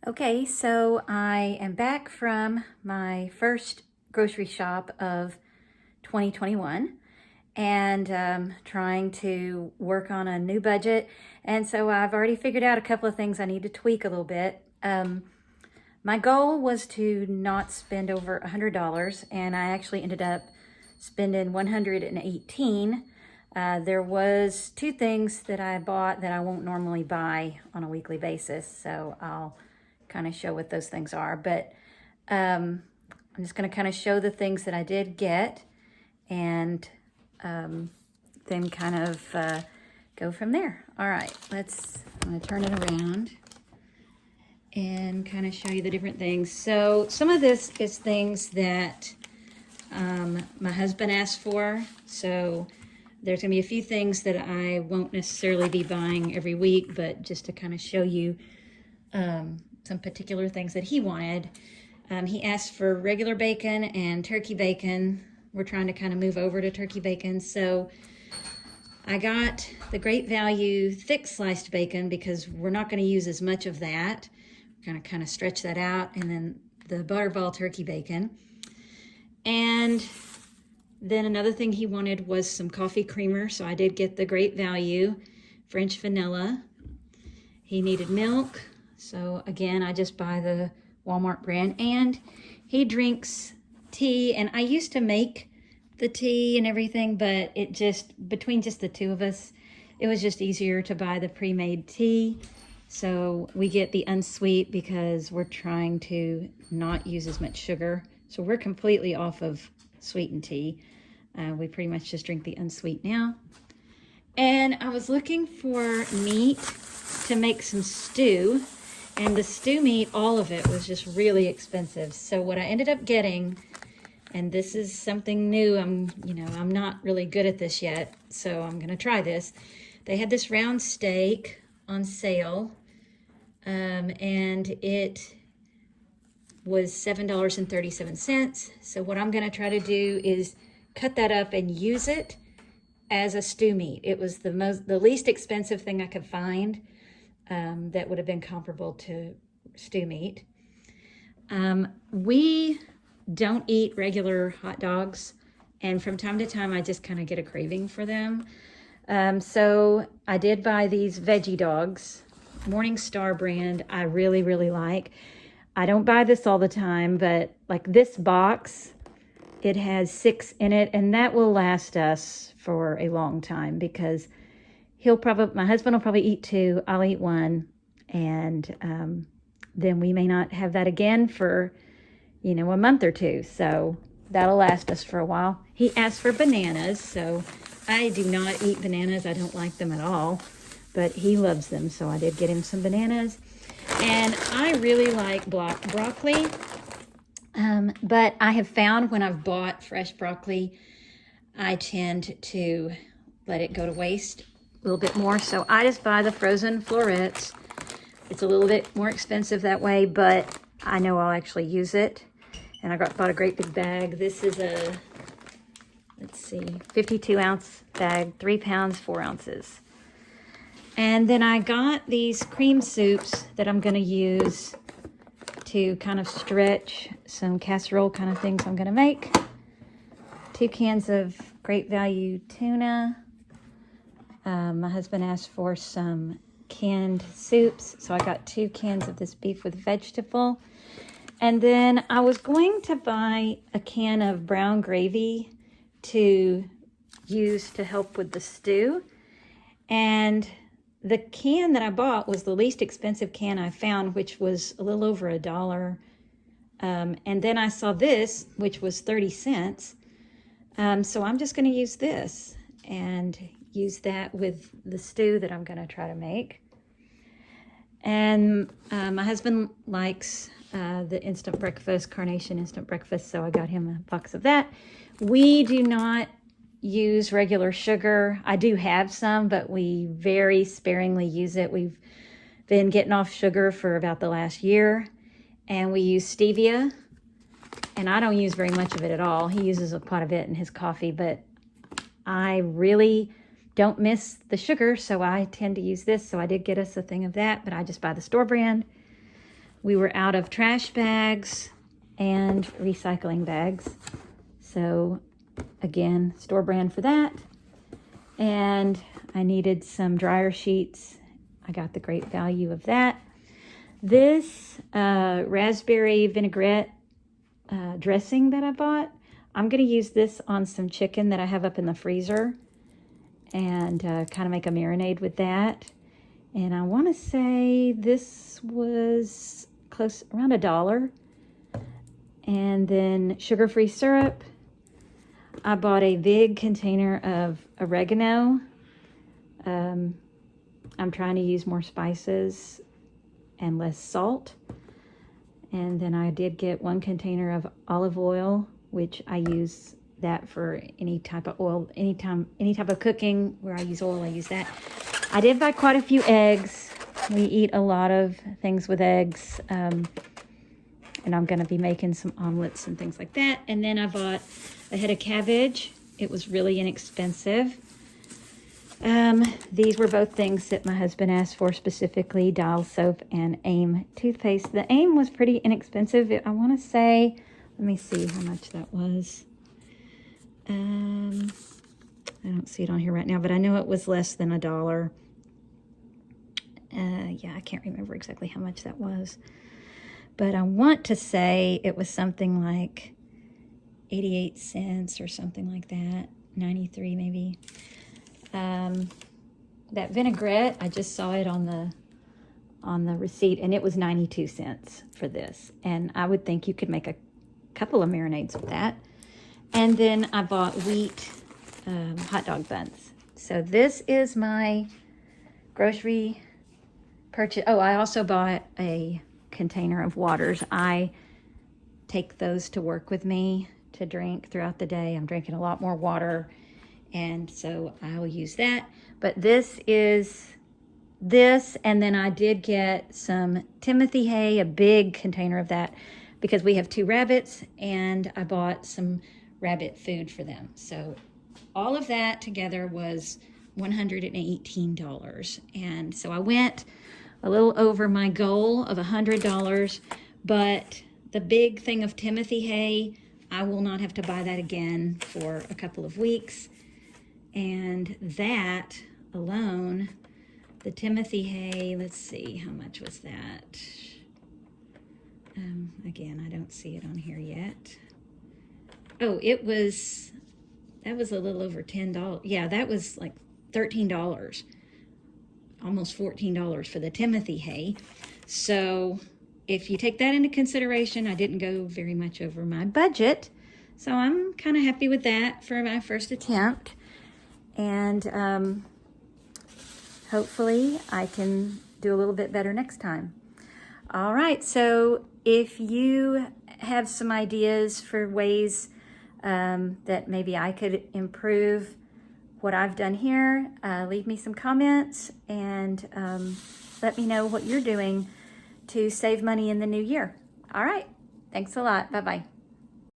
Okay, so I am back from my first grocery shop of 2021 and trying to work on a new budget. And so I've already figured out a couple of things I need to tweak a little bit. My goal was to not spend over $100, and I actually ended up spending 118. There was two things that I bought that I won't normally buy on a weekly basis, so I'll kind of show what those things are. But I'm just going to kind of show the things that I did get, and then kind of go from there. All right, I'm going to turn it around and kind of show you the different things. So some of this is things that my husband asked for. So there's going to be a few things that I won't necessarily be buying every week, but just to kind of show you some particular things that he wanted. He asked for regular bacon and turkey bacon. We're trying to kind of move over to turkey bacon. So I got the Great Value thick sliced bacon because we're not going to use as much of that. We're going to kind of stretch that out. And then the Butterball turkey bacon. And then another thing he wanted was some coffee creamer. So I did get the Great Value French vanilla. He needed milk. So again, I just buy the Walmart brand. And he drinks tea. And I used to make the tea and everything, but it just, between just the two of us, it was just easier to buy the pre-made tea. So we get the unsweet because we're trying to not use as much sugar. So we're completely off of sweetened tea. We pretty much just drink the unsweet now. And I was looking for meat to make some stew. And the stew meat, all of it was just really expensive. So what I ended up getting, and this is something new, I'm not really good at this yet, so I'm gonna try this. They had this round steak on sale, and it was $7.37. So what I'm gonna try to do is cut that up and use it as a stew meat. It was the least expensive thing I could find that would have been comparable to stew meat. We don't eat regular hot dogs, and from time to time I just kind of get a craving for them. So I did buy these veggie dogs, Morningstar brand. I really, really like. I don't buy this all the time, but like this box, it has 6 in it, and that will last us for a long time because my husband will probably eat 2, I'll eat 1, and then we may not have that again for a month or 2. So that'll last us for a while. He asked for bananas. So I do not eat bananas. I don't like them at all, but he loves them. So I did get him some bananas. And I really like broccoli. But I have found when I've bought fresh broccoli, I tend to let it go to waste a little bit more. So I just buy the frozen florets. It's a little bit more expensive that way, but I know I'll actually use it. And I bought a great big bag. This is a, 52 ounce bag, 3 pounds, 4 ounces. And then I got these cream soups that I'm gonna use to kind of stretch some casserole kind of things I'm gonna make. 2 cans of Great Value tuna. My husband asked for some canned soups, so I got 2 cans of this beef with vegetable. And then I was going to buy a can of brown gravy to use to help with the stew. And the can that I bought was the least expensive can I found, which was a little over $1. And then I saw this, which was 30 cents. So I'm just going to use this and use that with the stew that I'm going to try to make. And my husband likes the instant breakfast, Carnation instant breakfast, so I got him a box of that. We do not use regular sugar. I do have some, but we very sparingly use it. We've been getting off sugar for about the last year, and we use stevia, and I don't use very much of it at all. He uses quite a bit in his coffee, but I really don't miss the sugar, so I tend to use this. So I did get us a thing of that, but I just buy the store brand. we were out of trash bags and recycling bags. So again, store brand for that. And I needed some dryer sheets. I got the great value of that. This raspberry vinaigrette dressing that I bought, I'm going to use this on some chicken that I have up in the freezer and kind of make a marinade with that. And I want to say this was close, around $1. And then sugar-free syrup. I bought a big container of oregano. I'm trying to use more spices and less salt. And then I did get 1 container of olive oil, which I use that for any type of oil, any type of cooking where I use oil, I use that. I did buy quite a few eggs. We eat a lot of things with eggs. And I'm going to be making some omelets and things like that. And then I bought a head of cabbage. It was really inexpensive. These were both things that my husband asked for specifically, Dial soap and AIM toothpaste. The AIM was pretty inexpensive. I want to say, let me see how much that was. I don't see it on here right now, but I know it was less than $1. Yeah, I can't remember exactly how much that was. But I want to say it was something like 88 cents or something like that. 93 maybe. That vinaigrette, I just saw it on the receipt, and it was 92 cents for this. And I would think you could make a couple of marinades with that. And then I bought wheat hot dog buns. So this is my grocery purchase. Oh, I also bought a container of waters. I take those to work with me to drink throughout the day. I'm drinking a lot more water, and so I will use that. But this is this, and then I did get some Timothy hay, a big container of that, because we have 2 rabbits, and I bought some rabbit food for them. So all of that together was $118. And so I went a little over my goal of $100, but the big thing of Timothy hay, I will not have to buy that again for a couple of weeks. And that alone, the Timothy hay, let's see, how much was that? Again, I don't see it on here yet. Oh, that was a little over $10. Yeah, that was like $13, almost $14 for the Timothy hay. So if you take that into consideration, I didn't go very much over my budget. So I'm kind of happy with that for my first attempt. And hopefully I can do a little bit better next time. All right, so if you have some ideas for ways that maybe I could improve what I've done here, leave me some comments and let me know what you're doing to save money in the new year. All right, thanks a lot. Bye-bye.